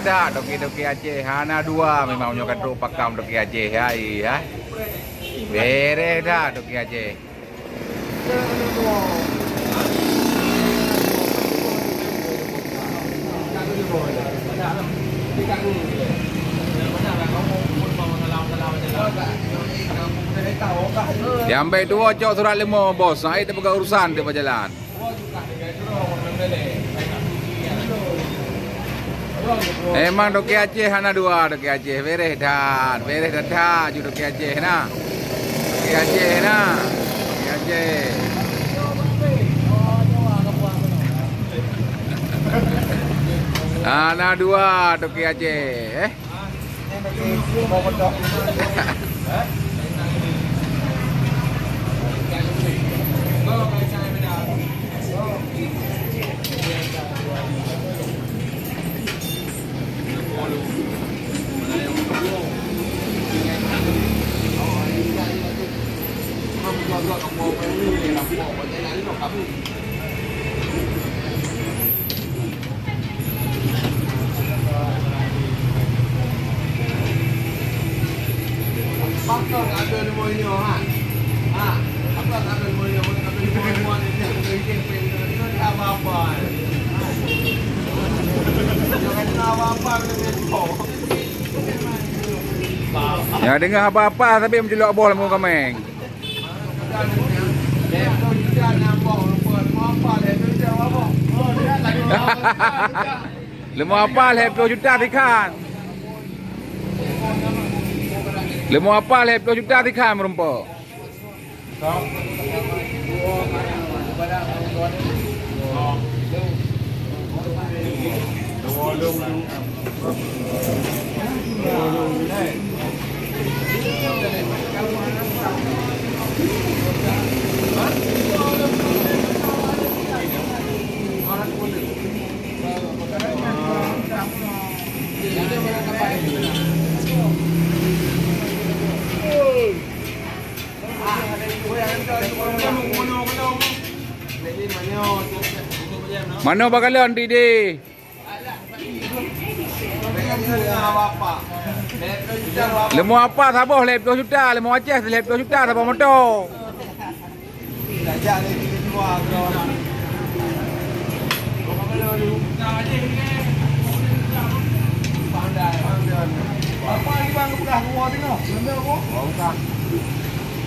dah doki-doki Aceh. Hana dua memang punya kadro pakam doki Aceh ya. Beres dah doki Aceh. Yang baik dua cok surat 5 bos. Saya tak pegang urusan dia berjalan. Emang doki Aceh hana dua doki Aceh. Beres dah ju doki Aceh nah. Doki Aceh nah. Doki Aceh. Hana dua doki Aceh. Bakal ada lemoynya apa ada lemoynya ada lemoynya ini tak apa-apa. Jangan apa-apa Ya dengar apa-apa tapi menjelok bola mu kameng. Lemu apa leh 10 juta tikan. Lemu apa leh 10 juta tikan merumpok. Mana bakalan Didi? Lemu apa saboh leh 10 juta, lemu Aceh leh 10 juta saboh motor. Apa lagi bang bekas gua tengok? Benar kok? Bukan.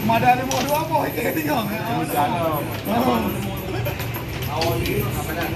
Ada lemo dua apa itu tengok? Awal ini apa nak